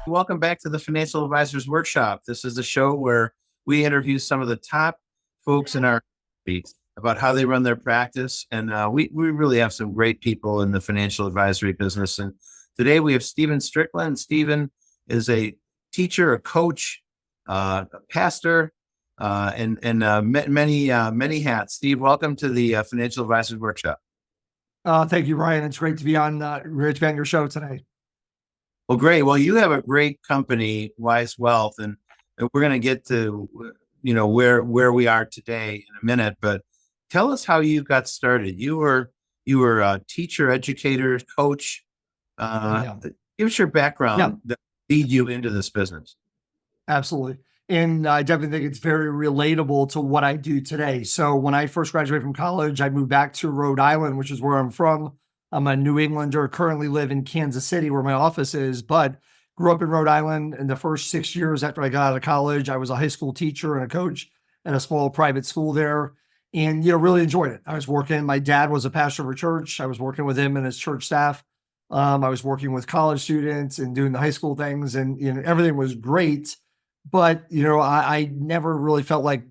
Welcome back to the Financial Advisors Workshop. This is a show where we interview some of the top folks in our industry about how they run their practice. And we really have some great people in the financial advisory business. And today we have Stephen Stricklin. Stephen is a teacher, a coach, a pastor, many hats. Steve, welcome to the Financial Advisors Workshop. Thank you, Ryan. It's great to be on your show today. Well, great. Well, you have a great company, Wise Wealth, and we're going to get to where we are today in a minute. But tell us how you got started. You were a teacher, educator, coach. Give us your background that lead you into this business. Absolutely. And I definitely think it's very relatable to what I do today. So when I first graduated from college, I moved back to Rhode Island, which is where I'm from. I'm a New Englander, currently live in Kansas City where my office is, but grew up in Rhode Island. In the first 6 years after I got out of college, I was a high school teacher and a coach at a small private school there, and really enjoyed it. I was working, my dad was a pastor of a church. I was working with him and his church staff. I was working with college students and doing the high school things, and everything was great. But I never really felt like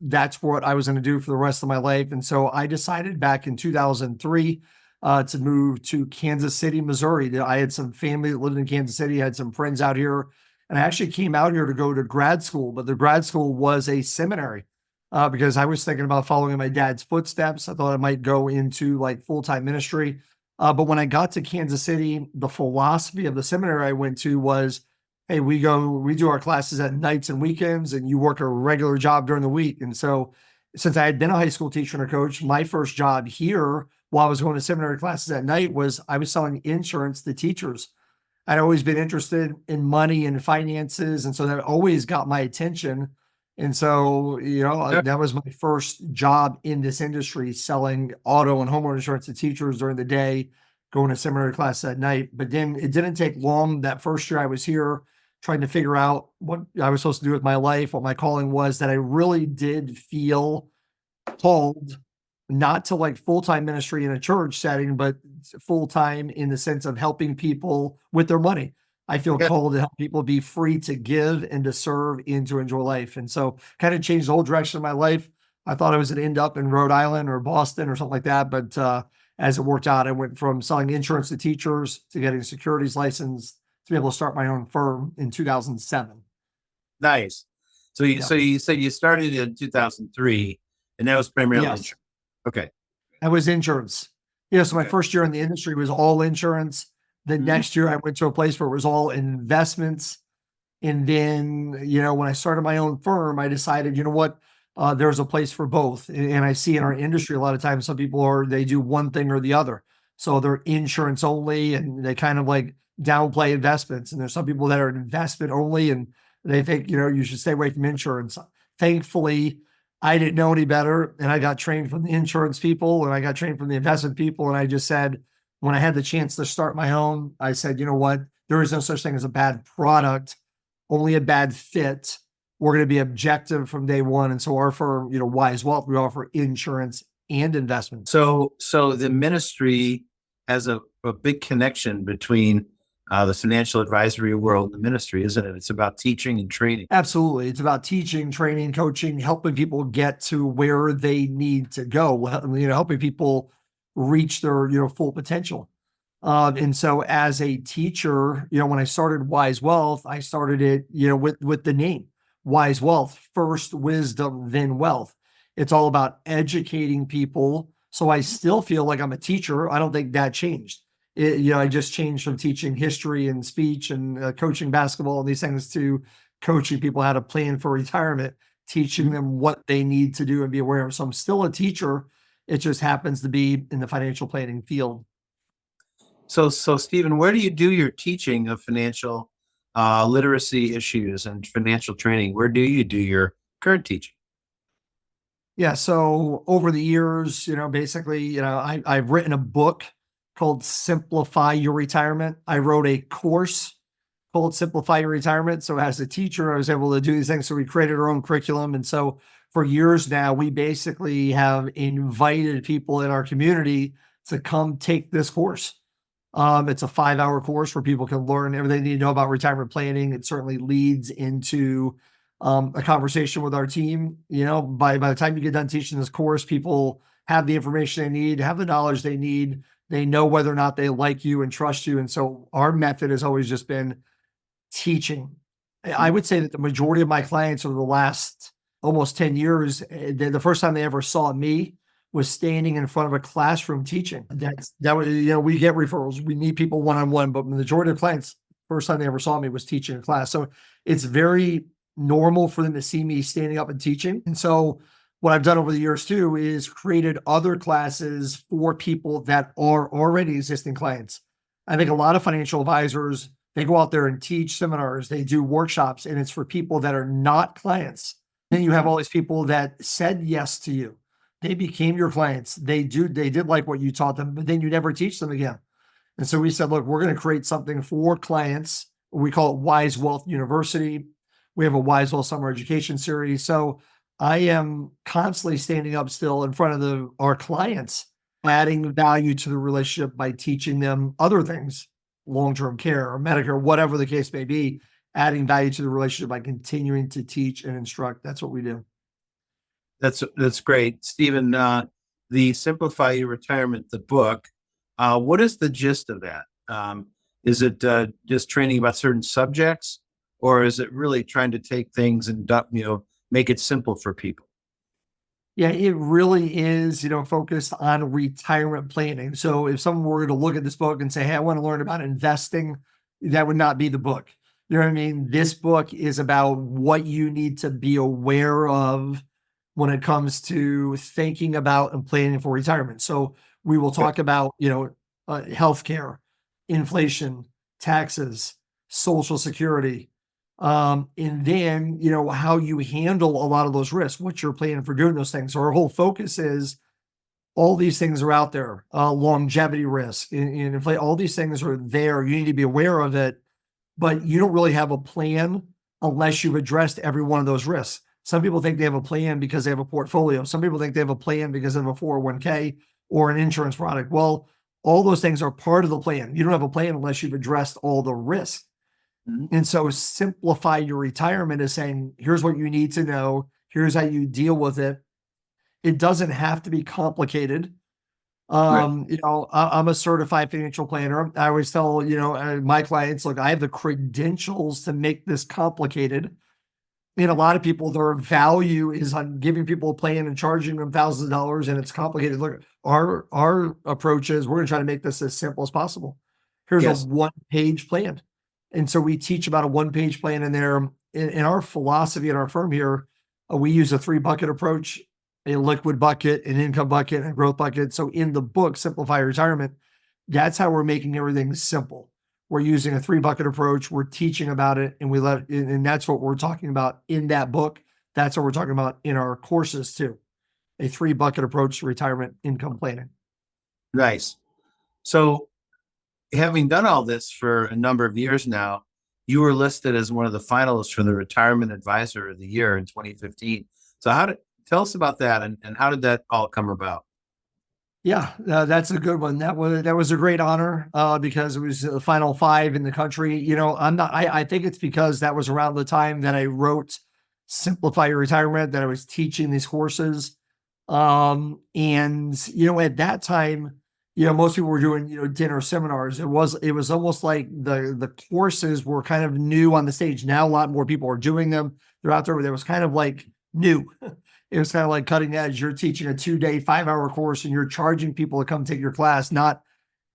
that's what I was going to do for the rest of my life. And so I decided back in 2003 to move to Kansas City, Missouri. I had some family that lived in Kansas City, had some friends out here, and I actually came out here to go to grad school, but the grad school was a seminary because I was thinking about following my dad's footsteps. I thought I might go into like full-time ministry. But when I got to Kansas City, the philosophy of the seminary I went to was, hey, we do our classes at nights and weekends, and you work a regular job during the week. And so since I had been a high school teacher and a coach, my first job here while I was going to seminary classes at night was I was selling insurance to teachers. I'd always been interested in money and finances. And so that always got my attention. And so, that was my first job in this industry, selling auto and homeowner insurance to teachers during the day, going to seminary class at night. But then it didn't take long. That first year I was here trying to figure out what I was supposed to do with my life, what my calling was, that I really did feel called not to like full-time ministry in a church setting, but full-time in the sense of helping people with their money. I feel called to help people be free to give and to serve and to enjoy life. And so kind of changed the whole direction of my life. I thought I was going to end up in Rhode Island or Boston or something like that. But as it worked out, I went from selling insurance to teachers to getting a securities license to be able to start my own firm in 2007. Nice. So you said you started in 2003, and that was primarily insurance. Okay. That was insurance. So my first year in the industry was all insurance. The next year I went to a place where it was all investments. And then, when I started my own firm, I decided, there's a place for both. And I see in our industry, a lot of times some people they do one thing or the other. So they're insurance only and they kind of like downplay investments. And there's some people that are investment only and they think, you should stay away from insurance. Thankfully, I didn't know any better. And I got trained from the insurance people and I got trained from the investment people. And I just said, when I had the chance to start my own, I said, you know what? There is no such thing as a bad product, only a bad fit. We're going to be objective from day one. And so our firm, Wise Wealth, we offer insurance and investment. So the ministry has a big connection between the financial advisory world and the ministry, isn't it? It's about teaching and training. Absolutely. It's about teaching, training, coaching, helping people get to where they need to go, helping people reach their, full potential. And so as a teacher, when I started Wise Wealth, I started it, with the name Wise Wealth, first wisdom, then wealth. It's all about educating people. So I still feel like I'm a teacher. I don't think that changed. I just changed from teaching history and speech and coaching basketball and these things to coaching people how to plan for retirement, teaching them what they need to do and be aware of. So I'm still a teacher. It just happens to be in the financial planning field. So Stephen, where do you do your teaching of financial literacy issues and financial training? Where do you do your current teaching? Yeah. So over the years, basically, I've written a book called Simplify Your Retirement. I wrote a course called Simplify Your Retirement. So as a teacher, I was able to do these things. So we created our own curriculum. And so for years now, we basically have invited people in our community to come take this course. It's a 5-hour course where people can learn everything they need to know about retirement planning. It certainly leads into a conversation with our team. By the time you get done teaching this course, people have the information they need, have the knowledge they need. They know whether or not they like you and trust you. And so our method has always just been teaching. I would say that the majority of my clients over the last almost 10 years, the first time they ever saw me was standing in front of a classroom teaching. That was, we get referrals. We meet people one-on-one, but the majority of clients, first time they ever saw me was teaching a class. So it's very normal for them to see me standing up and teaching. And so what I've done over the years too is created other classes for people that are already existing clients. I think a lot of financial advisors, they go out there and teach seminars, they do workshops, and it's for people that are not clients. Then you have all these people that said yes to you. They became your clients. They did like what you taught them, but then you never teach them again. And so we said, look, we're going to create something for clients. We call it Wise Wealth University. We have a Wise Wealth Summer Education Series. So I am constantly standing up still in front of our clients, adding value to the relationship by teaching them other things, long-term care or Medicare, whatever the case may be, adding value to the relationship by continuing to teach and instruct. That's what we do. That's great. Stephen, the Simplify Your Retirement, the book, what is the gist of that? Is it just training about certain subjects, or is it really trying to take things and make it simple for people? Yeah, it really is, focused on retirement planning. So if someone were to look at this book and say, hey, I want to learn about investing, that would not be the book. You know what I mean? This book is about what you need to be aware of when it comes to thinking about and planning for retirement. So we will talk about, healthcare, inflation, taxes, Social Security, and then, how you handle a lot of those risks, what you're planning for doing those things. So our whole focus is all these things are out there, longevity risk, and inflation, all these things are there. You need to be aware of it, but you don't really have a plan unless you've addressed every one of those risks. Some people think they have a plan because they have a portfolio. Some people think they have a plan because they have a 401k or an insurance product. Well, all those things are part of the plan. You don't have a plan unless you've addressed all the risks. Mm-hmm. And so Simplify Your Retirement is saying, here's what you need to know. Here's how you deal with it. It doesn't have to be complicated. Right. I'm a certified financial planner. I always tell, my clients, look, I have the credentials to make this complicated. And a lot of people, their value is on giving people a plan and charging them thousands of dollars, and it's complicated. Look, our approach is we're going to try to make this as simple as possible. Here's a one-page plan. And so we teach about a one-page plan in there. In our philosophy at our firm here, we use a 3-bucket approach, a liquid bucket, an income bucket, and a growth bucket. So in the book, Simplify Retirement, that's how we're making everything simple. We're using a 3-bucket approach. We're teaching about it, and that's what we're talking about in that book. That's what we're talking about in our courses too. A 3-bucket approach to retirement income planning. Nice. So having done all this for a number of years now, you were listed as one of the finalists for the Retirement Advisor of the Year in 2015. So tell us about that and how did that all come about? Yeah, that's a good one. That was a great honor because it was the final 5 in the country. I think it's because that was around the time that I wrote Simplify Your Retirement, that I was teaching these courses. And at that time, most people were doing, dinner seminars. It was almost like the courses were kind of new on the stage. Now a lot more people are doing them. They're out there, but it was kind of like new. It was kind of like cutting edge. You're teaching a 2-day, 5-hour course and you're charging people to come take your class, not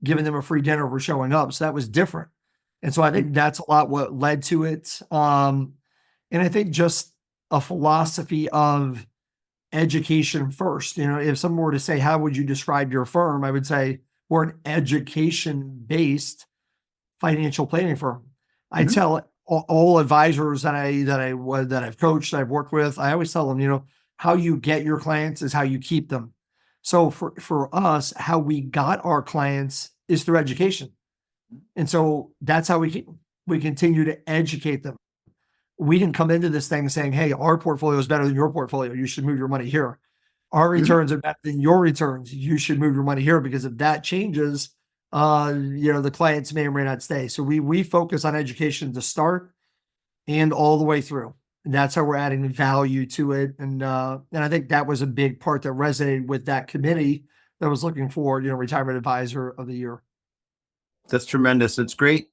giving them a free dinner for showing up. So that was different. And so I think that's a lot what led to it. And I think just a philosophy of education first. If someone were to say, how would you describe your firm? I would say we're an education-based financial planning firm. I tell all advisors that I've coached, that I've worked with, I always tell them, how you get your clients is how you keep them. So for us, how we got our clients is through education. And so that's how we continue to educate them. We didn't come into this thing saying, hey, our portfolio is better than your portfolio. You should move your money here. Our returns are better than your returns. You should move your money here, because if that changes, the clients may or may not stay. So we focus on education to start and all the way through. And that's how we're adding value to it. And I think that was a big part that resonated with that committee that was looking for, retirement advisor of the year. That's tremendous. It's great.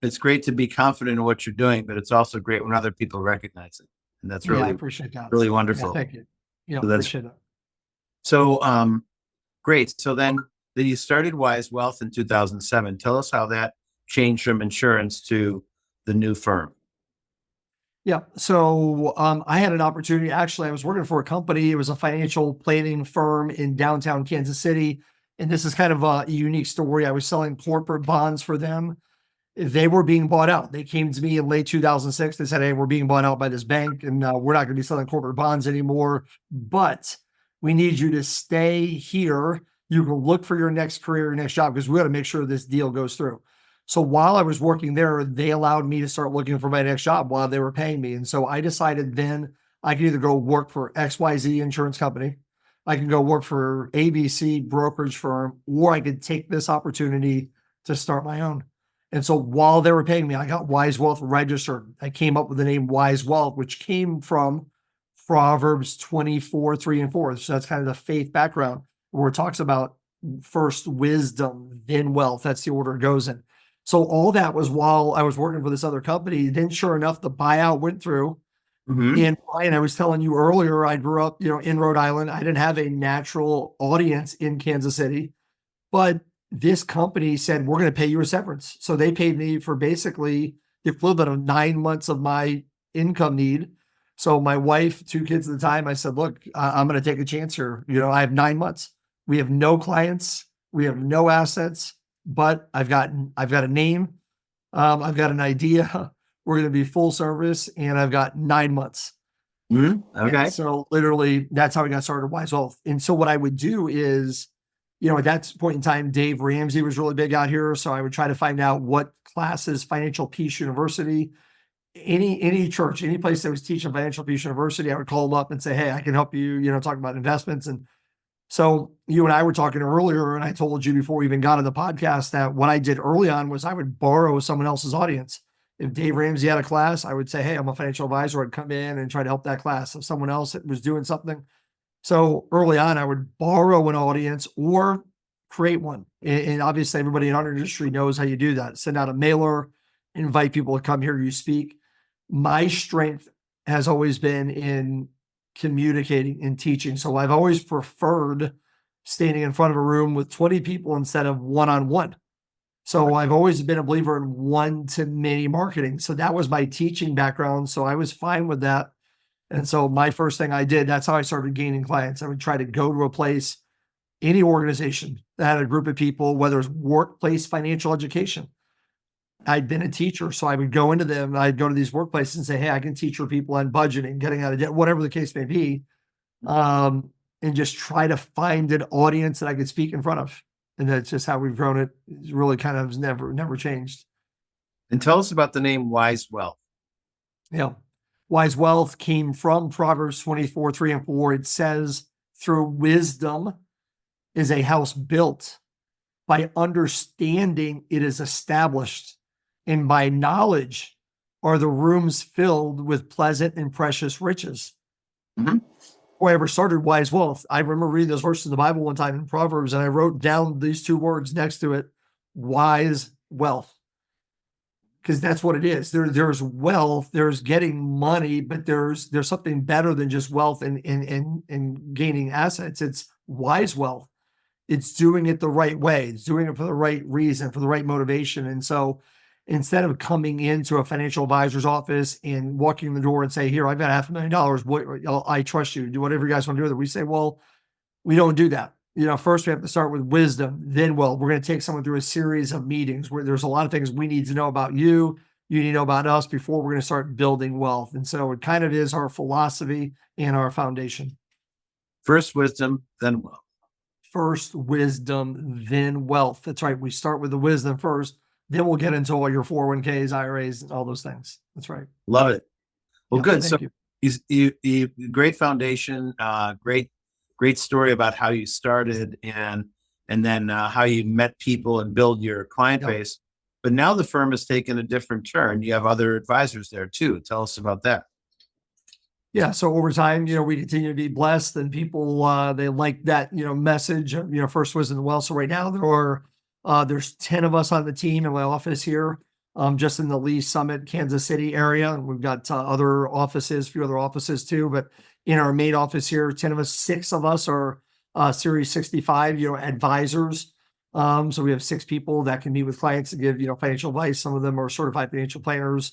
It's great to be confident in what you're doing, but it's also great when other people recognize it. And that's Yeah, I really, appreciate that. really Yeah, wonderful. thank you. Yeah, So that's appreciate it. so great. So then you started Wise Wealth in 2007. Tell us how that changed from insurance to the new firm. Yeah. So I had an opportunity. Actually, I was working for a company. It was a financial planning firm in downtown Kansas City. And this is kind of a unique story. I was selling corporate bonds for them. They were being bought out. They came to me in late 2006. They said, "Hey, we're being bought out by this bank, and we're not going to be selling corporate bonds anymore. But we need you to stay here. You can look for your next career, your next job, because we got to make sure this deal goes through." So while I was working there, they allowed me to start looking for my next job while they were paying me. And so I decided then I could either go work for XYZ insurance company, I can go work for ABC brokerage firm, or I could take this opportunity to start my own. And so while they were paying me, I got Wise Wealth registered. I came up with the name Wise Wealth, which came from Proverbs 24, 3 and 4. So that's kind of the faith background where it talks about first wisdom, then wealth. That's the order it goes in. So all that was while I was working for this other company. Then sure enough, the buyout went through. Mm-hmm. And Brian, I was telling you earlier, I grew up, in Rhode Island. I didn't have a natural audience in Kansas City, but this company said, we're going to pay you a severance. So they paid me for basically the equivalent of 9 months of my income need. So my wife, 2 kids at the time, I said, look, I'm going to take a chance here. I have 9 months. We have no clients. We have no assets, but I've got a name. I've got an idea. We're going to be full service, and I've got 9 months. Mm-hmm. Okay. And so literally that's how we got started Wise Wealth. And so what I would do is, at that point in time, Dave Ramsey was really big out here. So I would try to find out what classes, Financial Peace University, any church, any place that was teaching Financial Peace University, I would call them up and say, hey, I can help you, talk about investments. And so you and I were talking earlier, and I told you before we even got on the podcast that what I did early on was I would borrow someone else's audience. If Dave Ramsey had a class, I would say, hey, I'm a financial advisor. I'd come in and try to help that class. If someone else was doing something. So early on, I would borrow an audience or create one. And obviously everybody in our industry knows how you do that. Send out a mailer, invite people to come hear you speak. My strength has always been in communicating and teaching. So I've always preferred standing in front of a room with 20 people instead of one-on-one. So I've always been a believer in one-to-many marketing. So that was my teaching background. So I was fine with that. And so my first thing I did, that's how I started gaining clients. I would try to go to a place, any organization that had a group of people, whether it's workplace financial education. I'd been a teacher, so I would go into them. I'd go to these workplaces and say, hey, I can teach your people on budgeting, getting out of debt, whatever the case may be. And just try to find an audience that I could speak in front of. And that's just how we've grown it. It's really kind of never changed. And tell us about the name Wise Wealth. Yeah. Wise Wealth came from Proverbs 24, 3 and 4. It says, through wisdom is a house built. By understanding, it is established. And by knowledge are the rooms filled with pleasant and precious riches. Mm-hmm. Before I ever started Wise Wealth, I remember reading those verses in the Bible one time in Proverbs, and I wrote down these 2 words next to it, wise wealth. Because that's what it is. There's wealth, there's getting money, but there's something better than just wealth and gaining assets. It's wise wealth. It's doing it the right way. It's doing it for the right reason, for the right motivation. And so instead of coming into a financial advisor's office and walking in the door and say, here, I've got $500,000. What, I trust you. Do whatever you guys want to do with it. We say, well, we don't do that. First we have to start with wisdom. Then, we're going to take someone through a series of meetings where there's a lot of things we need to know about you. You need to know about us before we're going to start building wealth. And so it kind of is our philosophy and our foundation. First wisdom, then wealth. First wisdom, then wealth. That's right. We start with the wisdom first, then we'll get into all your 401ks, IRAs, and all those things. That's right. Love it. Well, Yeah, good. So you great foundation, great story about how you started. And and then how you met people and build your client Yeah. base. But now the firm has taken a different turn. You have other advisors there too. Tell us about that. Yeah. So over time, we continue to be blessed, and people, they like that, message. First was in the well. So right now there's 10 of us on the team in my office here, just in the Lee Summit, Kansas City area. And we've got other offices, a few other offices too. But in our main office here, 10 of us, 6 of us are Series 65, advisors. So we have 6 people that can meet with clients to give, financial advice. Some of them are certified financial planners.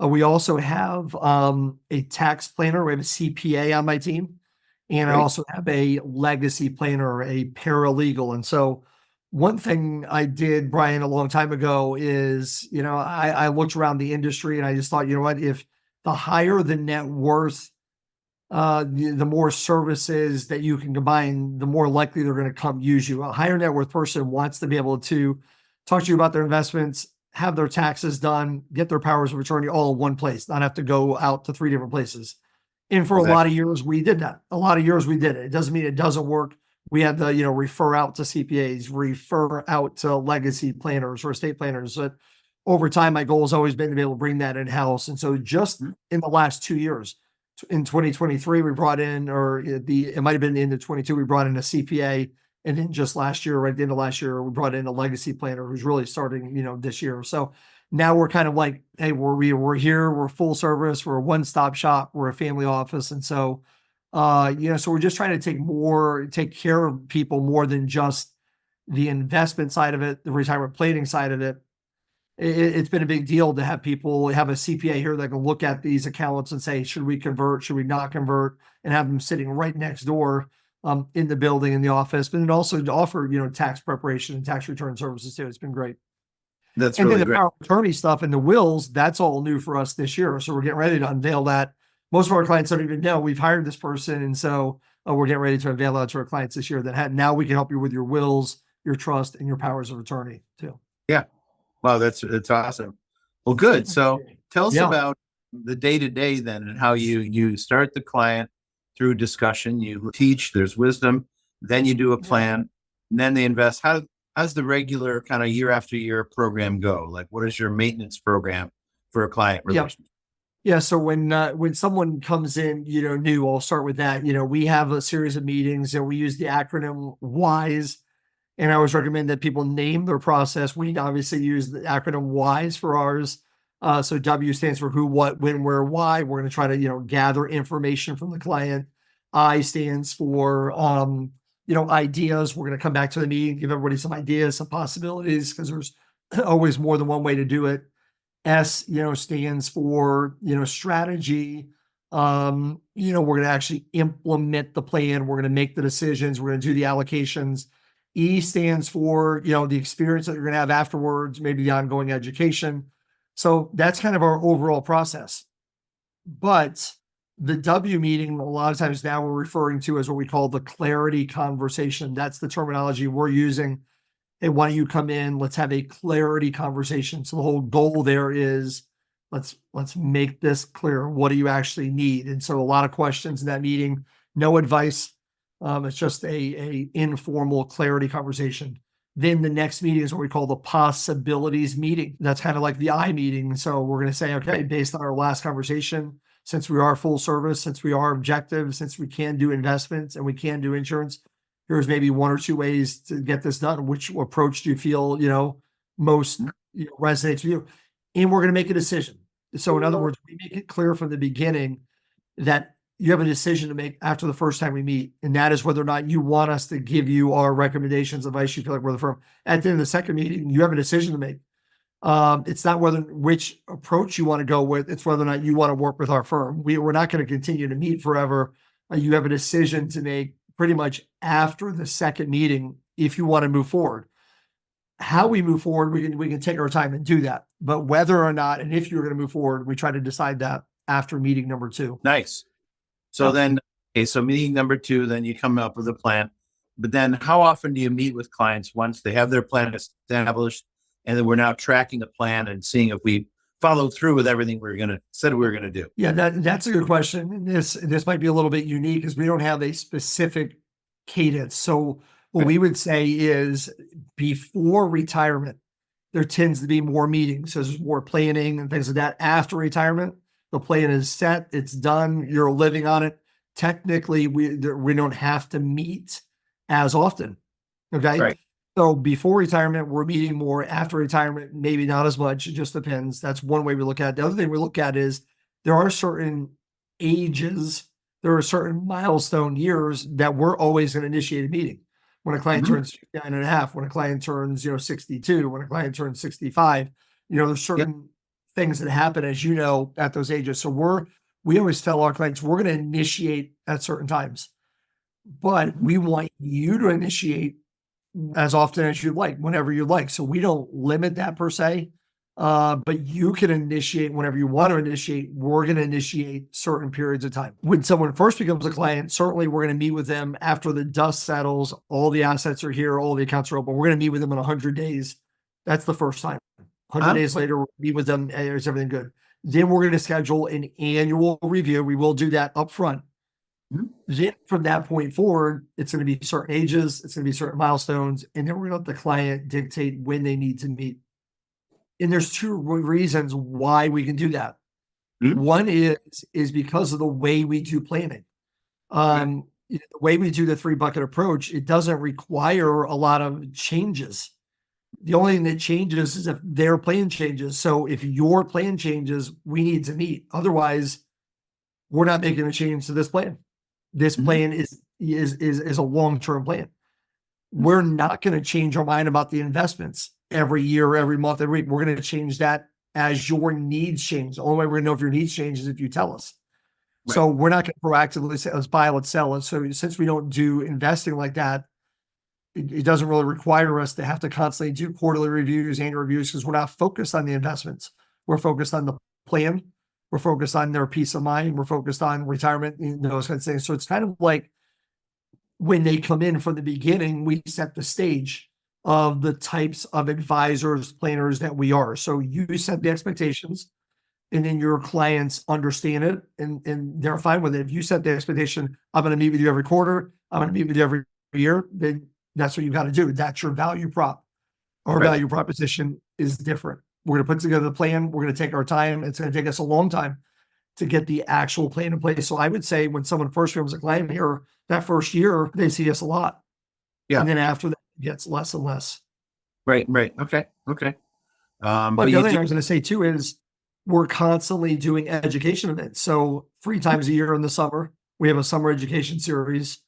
We also have a tax planner. We have a CPA on my team. And I Great. also have a legacy planner, a paralegal. And so one thing I did, Brian, a long time ago is, I looked around the industry and I just thought, you know what, if the higher the net worth, the more services that you can combine, the more likely they're going to come use you. A higher net worth person wants to be able to talk to you about their investments, have their taxes done, get their powers of attorney all in one place, not have to go out to 3 different places. And for a lot of years, we did that. A lot of years we did it. It doesn't mean it doesn't work. We had to, refer out to CPAs, refer out to legacy planners or estate planners. But over time, my goal has always been to be able to bring that in house. And so just in the last 2 years, in 2023, we brought in, or it might have been into 22, we brought in a CPA. And then just last year, right at the end of last year, we brought in a legacy planner who's really starting, this year. So now we're kind of like, hey, we're here, we're full service, we're a one-stop shop, we're a family office. And so, so we're just trying to take care of people more than just the investment side of it, the retirement planning side of it. It's been a big deal to have people have a CPA here that can look at these accounts and say, should we convert? Should we not convert? And have them sitting right next door in the building, in the office, but then also to offer, tax preparation and tax return services too. It's been great. That's And really then the great. power of attorney stuff and the wills, that's all new for us this year. So we're getting ready to unveil that. Most of our clients don't even know we've hired this person. And so we're getting ready to unveil that to our clients this year now we can help you with your wills, your trust, and your powers of attorney too. Yeah. Wow, that's awesome. Well, good. So tell us Yeah. about the day-to-day then, and how you start the client through discussion, you teach, there's wisdom, then you do a plan, and then they invest. How's the regular kind of year after year program go? Like, what is your maintenance program for a client Yeah. relationship? Yeah. So when someone comes in, new, I'll start with that. We have a series of meetings and we use the acronym WISE. And I always recommend that people name their process. We obviously use the acronym WISE for ours. So W stands for who, what, when, where, why. We're going to try to, gather information from the client. I stands for, ideas. We're going to come back to the meeting, give everybody some ideas, some possibilities, because there's always more than one way to do it. S, stands for, strategy. We're going to actually implement the plan. We're going to make the decisions. We're going to do the allocations. E stands for, the experience that you're going to have afterwards, maybe the ongoing education. So that's kind of our overall process. But the W meeting, a lot of times now we're referring to as what we call the clarity conversation. That's the terminology we're using. Hey, why don't you come in? Let's have a clarity conversation. So the whole goal there is let's make this clear. What do you actually need? And so a lot of questions in that meeting, no advice. It's just a informal clarity conversation. Then the next meeting is what we call the possibilities meeting. That's kind of like the I meeting. So we're going to say, okay, based on our last conversation, since we are full service, since we are objective, since we can do investments and we can do insurance, here's maybe 1 or 2 ways to get this done. Which approach do you feel, most resonates with you? And we're going to make a decision. So in other words, we make it clear from the beginning that you have a decision to make after the first time we meet. And that is whether or not you want us to give you our recommendations, advice you feel like we're the firm. At the end of the second meeting, you have a decision to make. It's not which approach you want to go with. It's whether or not you want to work with our firm. We're not going to continue to meet forever. You have a decision to make pretty much after the second meeting if you want to move forward. How we move forward, we can take our time and do that. But whether or not, and if you're going to move forward, we try to decide that after meeting number 2. Nice. So Yeah. then, okay, so meeting number 2, then you come up with a plan. But then how often do you meet with clients once they have their plan established, and then we're now tracking the plan and seeing if we followed through with everything said we were gonna do? Yeah, that's a good question. And this might be a little bit unique because we don't have a specific cadence. So What we would say is before retirement, there tends to be more meetings. So there's more planning and things like that. After retirement, the plan is set, it's done, you're living on it. Technically, we don't have to meet as often. Okay. Right. So before retirement, we're meeting more. After retirement, maybe not as much. It just depends. That's one way we look at it. The other thing we look at is there are certain ages, there are certain milestone years that we're always going to initiate a meeting. When a client Mhm. turns 59 and a half, when a client turns, 62, when a client turns 65, there's certain things that happen, as you know, at those ages. So we always tell our clients, we're going to initiate at certain times, but we want you to initiate as often as you like, whenever you like. So we don't limit that per se. But you can initiate whenever you want to initiate. We're going to initiate certain periods of time. When someone first becomes a client, certainly we're going to meet with them after the dust settles, all the assets are here, all the accounts are open. We're going to meet with them in 100 days. That's the first time. 100 days later, we'll meet with them. Hey, is everything good? Then we're going to schedule an annual review. We will do that up front. Then from that point forward, it's going to be certain ages, it's going to be certain milestones, and then we're going to let the client dictate when they need to meet. And there's two reasons why we can do that. One is because of the way we do planning. The way we do the 3-bucket approach, it doesn't require a lot of changes. The only thing that changes is if their plan changes. So if your plan changes, we need to meet. Otherwise, we're not making a change to this plan. This plan is a long-term plan. We're not going to change our mind about the investments every year, every month, every week. We're going to change that as your needs change. The only way we're going to know if your needs change is if you tell us. Right. So we're not going to proactively say, let's buy, let's sell it. So since we don't do investing like that, it doesn't really require us to have to constantly do quarterly reviews, annual reviews, because we're not focused on the investments. We're focused on the plan. We're focused on their peace of mind. We're focused on retirement, those kinds of things. So it's kind of like when they come in from the beginning, we set the stage of the types of advisors, planners that we are. So you set the expectations, and then your clients understand it, and they're fine with it. If you set the expectation, I'm going to meet with you every quarter, I'm going to meet with you every year, then that's what you got to do. That's your value prop. Our value proposition is different. We're going to put together the plan. We're going to take our time. It's going to take us a long time to get the actual plan in place. So I would say when someone first becomes a client here, that first year, they see us a lot. Yeah. And then after that, it gets less and less. Right. Okay. But the other thing I was going to say too is we're constantly doing education events. So 3 times a year in the summer, we have a summer education series.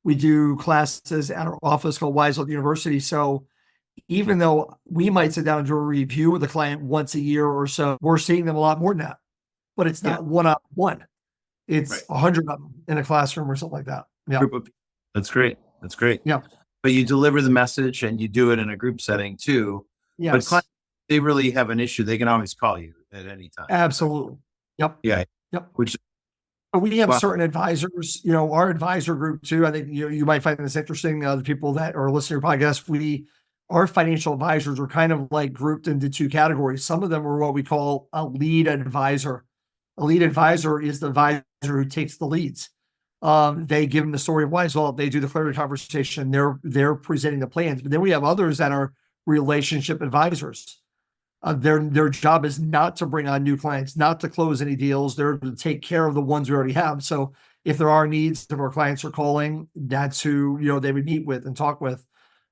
We do classes at our office called Wiselow University. So even though we might sit down and do a review with a client once a year or so, we're seeing them a lot more than that. But it's not one-on-one. It's 100 of them in a classroom or something like that. Yeah. That's great. Yeah. But you deliver the message and you do it in a group setting too. Yes. But clients, they really have an issue, they can always call you at any time. Absolutely. Yep. Yeah. Yep. Which we have certain advisors, our advisor group too. I think you might find this interesting. The people that are listening to your podcast, our financial advisors are kind of like grouped into 2 categories. Some of them are what we call a lead advisor. A lead advisor is the advisor who takes the leads. They give them the story of Wiselow. They do the clarity conversation. They're presenting the plans. But then we have others that are relationship advisors. Their job is not to bring on new clients, not to close any deals. They're to take care of the ones we already have. So if there are needs, if our clients are calling, that's who they would meet with and talk with.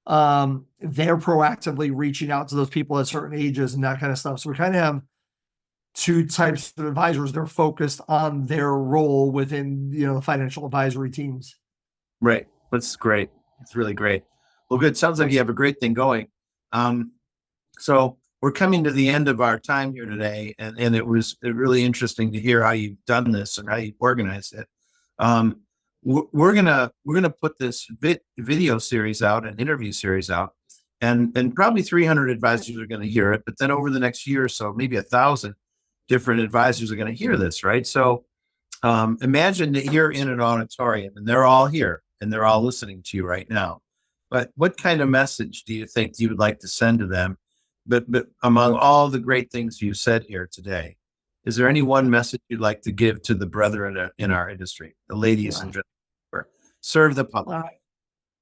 They're proactively reaching out to those people at certain ages and that kind of stuff. So we kind of have 2 types of advisors. They're focused on their role within the financial advisory teams. Right. That's great. It's really great. Well, good. Sounds like you have a great thing going. So we're coming to the end of our time here today, and it was really interesting to hear how you've done this and how you organized it. We're gonna put this video series out, an interview series out, and probably 300 advisors are going to hear it. But then over the next year or so, maybe 1,000 different advisors are going to hear this, right? So imagine that you're in an auditorium and they're all here and they're all listening to you right now. But what kind of message do you think you would like to send to them? But among all the great things you said here today, is there any one message you'd like to give to the brethren in our industry, the ladies and gentlemen? Serve the public.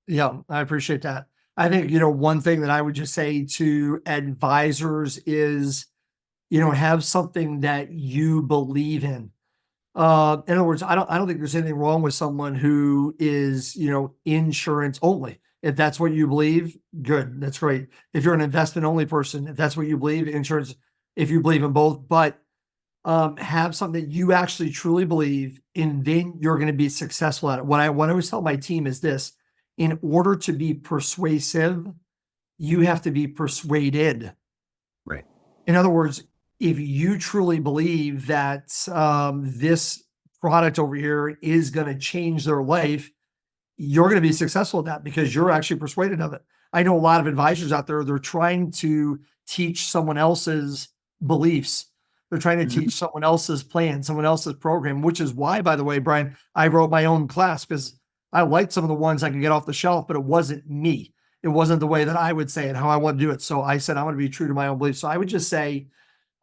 Yeah, I appreciate that. I think, one thing that I would just say to advisors is, have something that you believe in. In other words, I don't think there's anything wrong with someone who is, insurance only. If that's what you believe, good. That's great. If you're an investment only person, if that's what you believe, insurance, if you believe in both, but have something that you actually truly believe in, then you're going to be successful at it. What I always tell my team is this: in order to be persuasive, you have to be persuaded. Right. In other words, if you truly believe that this product over here is going to change their life, you're going to be successful at that because you're actually persuaded of it. I know a lot of advisors out there, they're trying to teach someone else's beliefs. They're trying to Mhm. teach someone else's plan, someone else's program, which is why, by the way, Brian, I wrote my own class because I liked some of the ones I could get off the shelf, but it wasn't me. It wasn't the way that I would say it, how I want to do it. So I said, I'm going to be true to my own beliefs. So I would just say,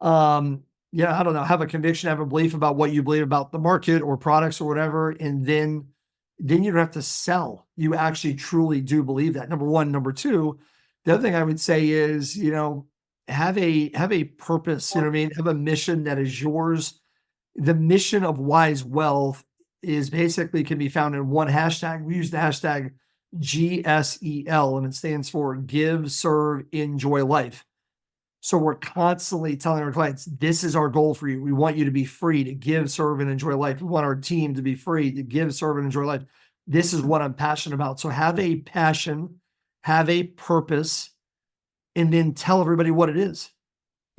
yeah, I don't know, have a conviction, have a belief about what you believe about the market or products or whatever, and then you don't have to sell. You actually truly do believe that. Number one. Number two, the other thing I would say is, have a purpose, you know what I mean? Have a mission that is yours. The mission of Wise Wealth is basically can be found in one hashtag. We use the hashtag GSEL, and it stands for Give, Serve, Enjoy Life. So we're constantly telling our clients, this is our goal for you. We want you to be free to give, serve, and enjoy life. We want our team to be free to give, serve, and enjoy life. This is what I'm passionate about. So have a passion, have a purpose, and then tell everybody what it is.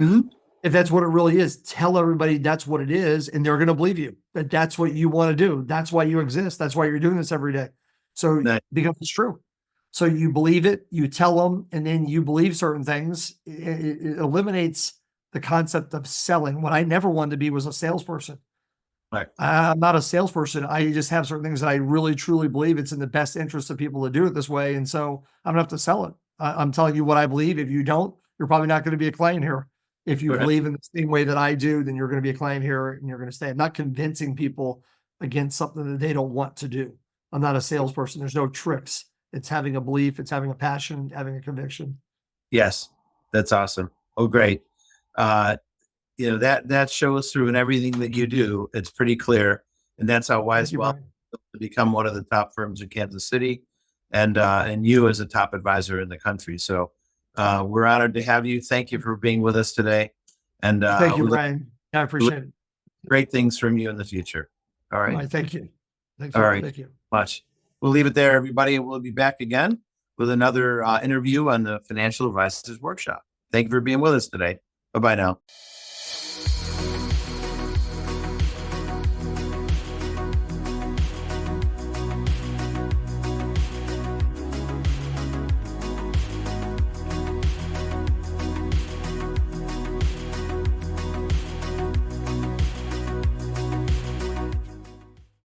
Mhm. If that's what it really is, tell everybody that's what it is, and they're going to believe you that that's what you want to do. That's why you exist. That's why you're doing this every day. So Nice. because it's true. So you believe it, you tell them, and then you believe certain things. It eliminates the concept of selling. What I never wanted to be was a salesperson. Right. I'm not a salesperson. I just have certain things that I really truly believe it's in the best interest of people to do it this way, and so I don't have to sell it. I'm telling you what I believe. If you don't, you're probably not going to be a client here. If you Right. believe in the same way that I do, then you're going to be a client here and you're going to stay. I'm not convincing people against something that they don't want to do. I'm not a salesperson. There's no tricks. It's having a belief, it's having a passion, having a conviction. Yes. That's awesome. Oh, great. Uh, that shows through in everything that you do. It's pretty clear, and that's how Thank Wise you, Wealth Brian. to become one of the top firms in Kansas City, and you as a top advisor in the country. So we're honored to have you. Thank you for being with us today, and Thank you, we look Brian. I for appreciate it. great things from you in the future. All All right. right. Thank you. Thank All you. right. Thank you. Much. We'll leave it there, everybody, and we'll be back again with another interview on the Financial Advisors Workshop. Thank you for being with us today. Bye bye now.